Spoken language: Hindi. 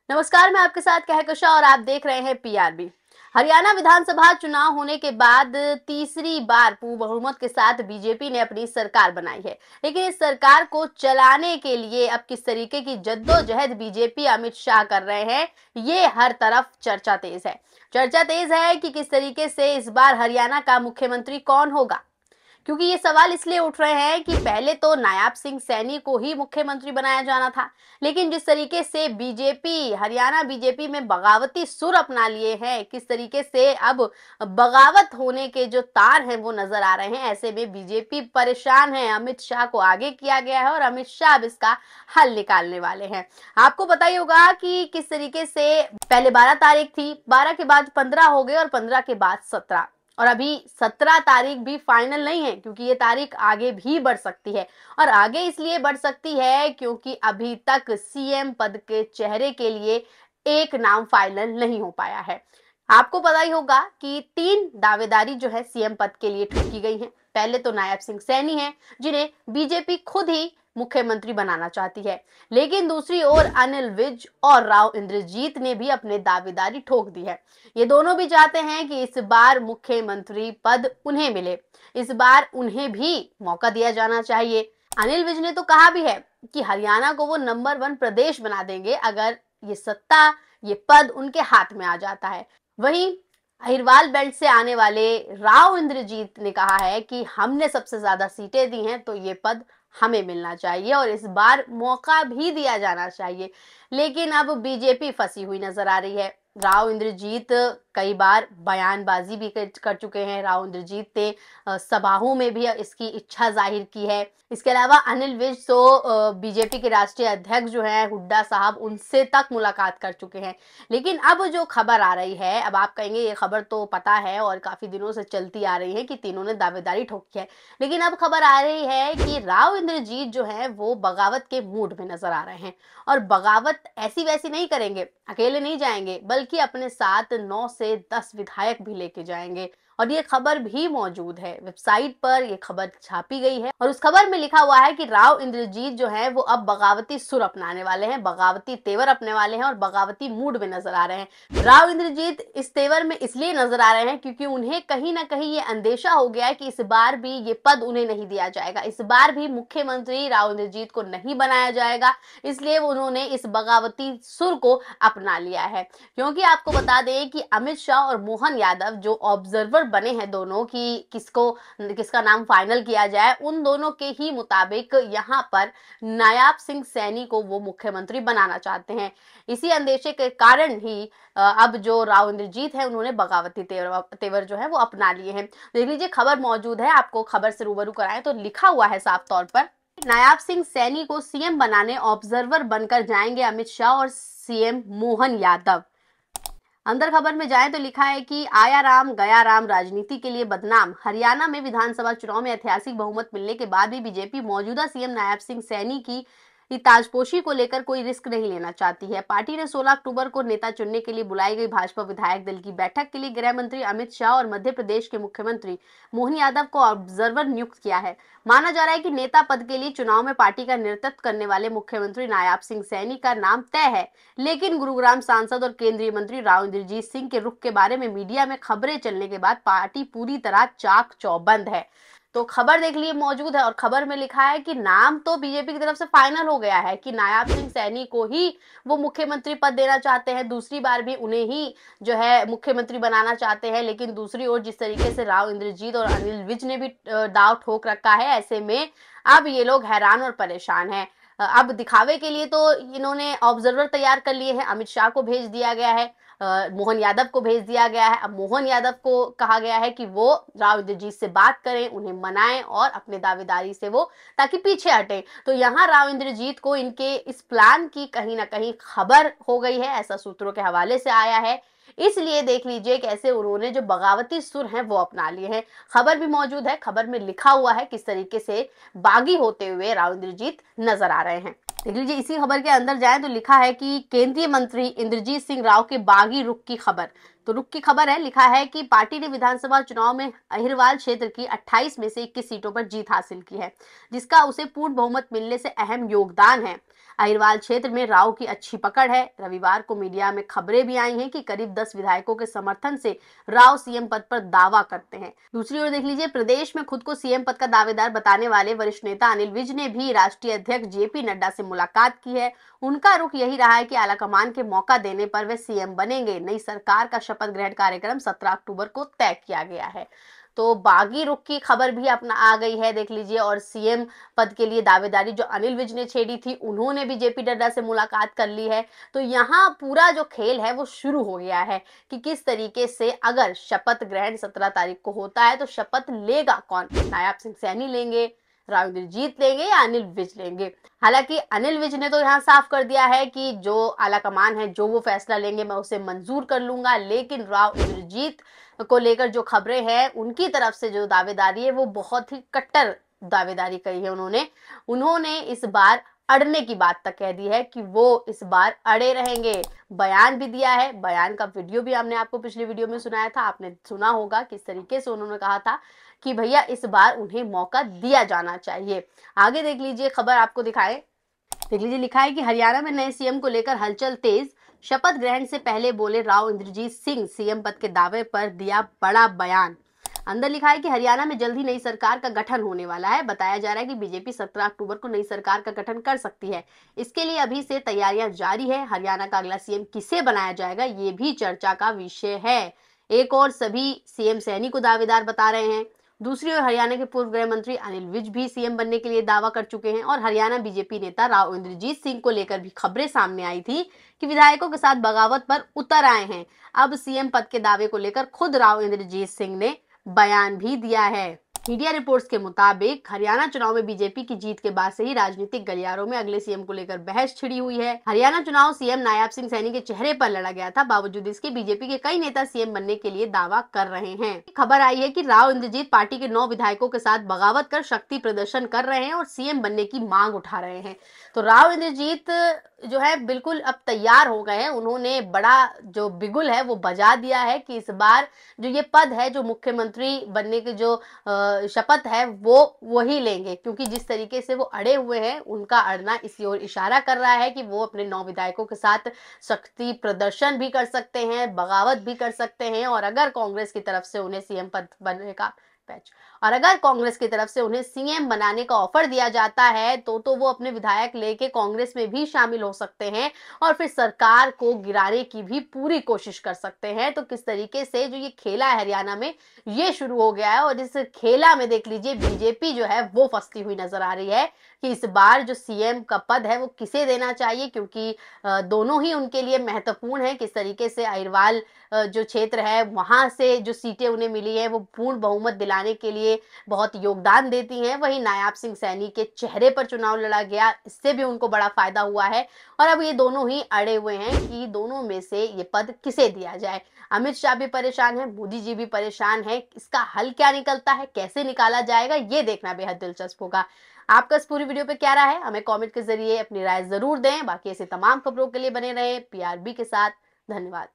नमस्कार, मैं आपके साथ कहकशा और आप देख रहे हैं पीआरबी। हरियाणा विधानसभा चुनाव होने के बाद तीसरी बार पूर्ण बहुमत के साथ बीजेपी ने अपनी सरकार बनाई है। लेकिन इस सरकार को चलाने के लिए अब किस तरीके की जद्दोजहद बीजेपी अमित शाह कर रहे हैं, ये हर तरफ चर्चा तेज है। चर्चा तेज है कि किस तरीके से इस बार हरियाणा का मुख्यमंत्री कौन होगा, क्योंकि ये सवाल इसलिए उठ रहे हैं कि पहले तो नायाब सिंह सैनी को ही मुख्यमंत्री बनाया जाना था, लेकिन जिस तरीके से बीजेपी हरियाणा बीजेपी में बगावती सुर अपना लिए हैं, किस तरीके से अब बगावत होने के जो तार हैं वो नजर आ रहे हैं। ऐसे में बीजेपी परेशान है। अमित शाह को आगे किया गया है और अमित शाह अब इसका हल निकालने वाले हैं। आपको पता ही होगा कि किस तरीके से पहले 12 तारीख थी, 12 के बाद 15 हो गए और 15 के बाद 17, और अभी 17 तारीख भी फाइनल नहीं है, क्योंकि ये तारीख आगे भी बढ़ सकती है। और आगे इसलिए बढ़ सकती है क्योंकि अभी तक सीएम पद के चेहरे के लिए एक नाम फाइनल नहीं हो पाया है। आपको पता ही होगा कि 3 दावेदारी जो है सीएम पद के लिए ठोकी गई हैं। पहले तो नायब सिंह सैनी हैं, जिन्हें बीजेपी खुद ही मुख्यमंत्री बनाना चाहती है, लेकिन दूसरी ओर अनिल विज और राव इंद्रजीत ने भी अपने दावेदारी ठोक दी है। ये दोनों भी चाहते हैं कि इस बार मुख्यमंत्री पद उन्हें मिले, इस बार उन्हें भी मौका दिया जाना चाहिए। अनिल विज ने तो कहा भी है कि हरियाणा को वो नंबर 1 प्रदेश बना देंगे अगर ये सत्ता, ये पद उनके हाथ में आ जाता है। वहीं अहिरवाल बेल्ट से आने वाले राव इंद्रजीत ने कहा है कि हमने सबसे ज्यादा सीटें दी हैं, तो ये पद हमें मिलना चाहिए और इस बार मौका भी दिया जाना चाहिए। लेकिन अब बीजेपी फंसी हुई नजर आ रही है। राव इंद्रजीत कई बार बयानबाजी भी कर चुके हैं। राव इंद्रजीत ने सभाओं में भी इसकी इच्छा जाहिर की है। इसके अलावा अनिल विज तो बीजेपी के राष्ट्रीय अध्यक्ष जो हैं हुड्डा साहब, उनसे तक मुलाकात कर चुके हैं। लेकिन अब जो खबर आ रही है, अब आप कहेंगे ये खबर तो पता है और काफी दिनों से चलती आ रही है कि तीनों ने दावेदारी ठोकी है, लेकिन अब खबर आ रही है कि राव इंद्रजीत जो है वो बगावत के मूड में नजर आ रहे हैं। और बगावत ऐसी वैसी नहीं करेंगे, अकेले नहीं जाएंगे, बल्कि अपने साथ 9 से 10 विधायक भी लेके जाएंगे। और ये खबर भी मौजूद है, वेबसाइट पर ये खबर छापी गई है और उस खबर में लिखा हुआ है कि राव इंद्रजीत जो है वो अब बगावती सुर अपनाने वाले हैं, बगावती तेवर अपने वाले हैं और बगावती मूड में नजर आ रहे हैं। राव इंद्रजीत इस तेवर में इसलिए नजर आ रहे हैं क्योंकि उन्हें कहीं ना कहीं ये अंदेशा हो गया है कि इस बार भी ये पद उन्हें नहीं दिया जाएगा, इस बार भी मुख्यमंत्री राव इंद्रजीत को नहीं बनाया जाएगा। इसलिए उन्होंने इस बगावती सुर को अपना लिया है। क्योंकि आपको बता दें कि अमित शाह और मोहन यादव जो ऑब्जर्वर बने हैं दोनों कि किसका नाम फाइनल किया जाए, उन दोनों के ही मुताबिक यहाँ पर नायाब सिंह सैनी को वो मुख्यमंत्री बनाना चाहते हैं। इसी अंदेशे के कारण ही अब जो राव इंद्रजीत है उन्होंने बगावती तेवर जो है वो अपना लिए हैं। देख लीजिए, खबर मौजूद है, आपको खबर से रूबरू कराएं तो लिखा हुआ है साफ तौर पर, नायाब सिंह सैनी को सीएम बनाने ऑब्जर्वर बनकर जाएंगे अमित शाह और सीएम मोहन यादव। अंदर खबर में जाएं तो लिखा है कि आया राम गया राम, राजनीति के लिए बदनाम। हरियाणा में विधानसभा चुनाव में ऐतिहासिक बहुमत मिलने के बाद भी बीजेपी मौजूदा सीएम नायब सिंह सैनी की ताजपोशी को लेकर कोई रिस्क नहीं लेना चाहती है। पार्टी ने 16 अक्टूबर को नेता चुनने के लिए बुलाई गई भाजपा विधायक दल की बैठक के लिए गृह मंत्री अमित शाह और मध्य प्रदेश के मुख्यमंत्री मोहन यादव को ऑब्जर्वर नियुक्त किया है। माना जा रहा है कि नेता पद के लिए चुनाव में पार्टी का नेतृत्व करने वाले मुख्यमंत्री नायाब सिंह सैनी का नाम तय है। लेकिन गुरुग्राम सांसद और केंद्रीय मंत्री राव इंद्रजीत सिंह के रुख के बारे में मीडिया में खबरें चलने के बाद पार्टी पूरी तरह चाक चौबंद है। तो खबर देख लिए मौजूद है और खबर में लिखा है कि नाम तो बीजेपी की तरफ से फाइनल हो गया है कि नायाब सिंह सैनी को ही वो मुख्यमंत्री पद देना चाहते हैं, दूसरी बार भी उन्हें ही जो है मुख्यमंत्री बनाना चाहते हैं। लेकिन दूसरी ओर जिस तरीके से राव इंद्रजीत और अनिल विज ने भी दांव ठोक रखा है, ऐसे में अब ये लोग हैरान और परेशान हैं। अब दिखावे के लिए तो इन्होंने ऑब्जर्वर तैयार कर लिए हैं, अमित शाह को भेज दिया गया है, मोहन यादव को भेज दिया गया है। अब मोहन यादव को कहा गया है कि वो राव इंद्रजीत से बात करें, उन्हें मनाएं और अपने दावेदारी से वो ताकि पीछे हटें। तो यहाँ राव इंद्रजीत को इनके इस प्लान की कहीं ना कहीं खबर हो गई है, ऐसा सूत्रों के हवाले से आया है। इसलिए देख लीजिए कैसे उन्होंने जो बगावती सुर हैं वो अपना लिए हैं। खबर भी मौजूद है, खबर में लिखा हुआ है किस तरीके से बागी होते हुए राव इंद्रजीत नजर आ रहे हैं। देख लीजिए, इसी खबर के अंदर जाएं तो लिखा है कि केंद्रीय मंत्री इंद्रजीत सिंह राव के बागी रुख की खबर। तो रुख की खबर है, लिखा है कि पार्टी ने विधानसभा चुनाव में अहिरवाल क्षेत्र की 28 में से 21 सीटों पर जीत हासिल की है, जिसका उसे पूर्ण बहुमत मिलने से अहम योगदान है। अहिरवाल क्षेत्र में राव की अच्छी पकड़ है। रविवार को मीडिया में खबरें भी आई हैं कि करीब 10 विधायकों के समर्थन से राव सीएम पद पर दावा करते हैं। दूसरी ओर देख लीजिए, प्रदेश में खुद को सीएम पद का दावेदार बताने वाले वरिष्ठ नेता अनिल विज ने भी राष्ट्रीय अध्यक्ष जेपी नड्डा से मुलाकात की है। उनका रुख यही रहा है कि आलाकमान के मौका देने पर वे सीएम बनेंगे। नई सरकार का शपथ ग्रहण कार्यक्रम 17 अक्टूबर को तय किया गया है। तो बागी रुख की खबर भी अपना आ गई है, देख लीजिए। और सीएम पद के लिए दावेदारी जो अनिल विज ने छेड़ी थी, उन्होंने भी जेपी नड्डा से मुलाकात कर ली है। तो यहाँ पूरा जो खेल है वो शुरू हो गया है कि किस तरीके से अगर शपथ ग्रहण 17 तारीख को होता है तो शपथ लेगा कौन, नायब सिंह सैनी लेंगे, राव इंद्रजीत लेंगे या अनिल विज लेंगे। हालांकि अनिल विज ने तो यहाँ साफ कर दिया है कि जो आलाकमान है, जो वो फैसला लेंगे मैं उसे मंजूर कर लूंगा। लेकिन राव इंद्रजीत को लेकर जो खबरें हैं, उनकी तरफ से जो दावेदारी है वो बहुत ही कट्टर दावेदारी कही है उन्होंने इस बार अड़ने की बात तक कह दी है कि वो इस बार अड़े रहेंगे। बयान भी दिया है, बयान का वीडियो भी हमने आपको पिछली वीडियो में सुनाया था, आपने सुना होगा किस तरीके से उन्होंने कहा था कि भैया इस बार उन्हें मौका दिया जाना चाहिए। आगे देख लीजिए, खबर आपको दिखाए, देख लीजिए, लिखा है कि हरियाणा में नए सीएम को लेकर हलचल तेज। शपथ ग्रहण से पहले बोले राव इंद्रजीत सिंह, सीएम पद के दावे पर दिया बड़ा बयान। अंदर लिखा है कि हरियाणा में जल्द ही नई सरकार का गठन होने वाला है। बताया जा रहा है कि बीजेपी 17 अक्टूबर को नई सरकार का गठन कर सकती है। इसके लिए अभी से तैयारियां जारी है। हरियाणा का अगला सीएम किसे बनाया जाएगा, ये भी चर्चा का विषय है। एक और सभी सीएम सैनी को दावेदार बता रहे हैं। दूसरी ओर हरियाणा के पूर्व गृह मंत्री अनिल विज भी सीएम बनने के लिए दावा कर चुके हैं। और हरियाणा बीजेपी नेता राव इंद्रजीत सिंह को लेकर भी खबरें सामने आई थी कि विधायकों के साथ बगावत पर उतर आए हैं। अब सीएम पद के दावे को लेकर खुद राव इंद्रजीत सिंह ने बयान भी दिया है। मीडिया रिपोर्ट्स के मुताबिक हरियाणा चुनाव में बीजेपी की जीत के बाद से ही राजनीतिक गलियारों में अगले सीएम को लेकर बहस छिड़ी हुई है। हरियाणा चुनाव सीएम नायब सिंह सैनी के चेहरे पर लड़ा गया था। बावजूद इसके बीजेपी के कई नेता सीएम बनने के लिए दावा कर रहे हैं। खबर आई है कि राव इंद्रजीत पार्टी के 9 विधायकों के साथ बगावत कर शक्ति प्रदर्शन कर रहे हैं और सीएम बनने की मांग उठा रहे हैं। तो राव इंद्रजीत जो है बिल्कुल अब तैयार हो गए हैं। उन्होंने बड़ा जो बिगुल है वो बजा दिया है कि इस बार जो ये पद है, जो मुख्यमंत्री बनने की जो शपथ है, वो वही लेंगे। क्योंकि जिस तरीके से वो अड़े हुए हैं, उनका अड़ना इसी ओर इशारा कर रहा है कि वो अपने 9 विधायकों के साथ शक्ति प्रदर्शन भी कर सकते हैं, बगावत भी कर सकते हैं। और अगर कांग्रेस की तरफ से उन्हें सीएम पद बनने का और अगर कांग्रेस की तरफ से उन्हें सीएम बनाने का ऑफर दिया जाता है तो वो अपने विधायक लेके कांग्रेस में भी शामिल हो सकते हैं और फिर सरकार को गिराने की भी पूरी कोशिश कर सकते हैं। तो किस तरीके से जो ये खेला है हरियाणा में, ये शुरू हो गया है। और इस खेला में देख लीजिए, बीजेपी जो है वो फंसती हुई नजर आ रही है कि इस बार जो सीएम का पद है वो किसे देना चाहिए, क्योंकि दोनों ही उनके लिए महत्वपूर्ण है। किस तरीके से अहिरवाल जो क्षेत्र है, वहां से जो सीटें उन्हें मिली है वो पूर्ण बहुमत दिलाने के लिए बहुत योगदान देती हैं। वहीं नायब सिंह सैनी के चेहरे पर चुनाव लड़ा गया, इससे भी उनको बड़ा फायदा हुआ है। और अब ये दोनों ही अड़े हुए हैं कि दोनों में से ये पद किसे दिया जाए। अमित शाह भी परेशान है, मोदी जी भी परेशान है। इसका हल क्या निकलता है, कैसे निकाला जाएगा, ये देखना बेहद दिलचस्प होगा। आपका इस पूरी वीडियो पे क्या राय है, हमें कमेंट के जरिए अपनी राय जरूर दें। बाकी ऐसे तमाम खबरों के लिए बने रहे पीआरबी के साथ। धन्यवाद।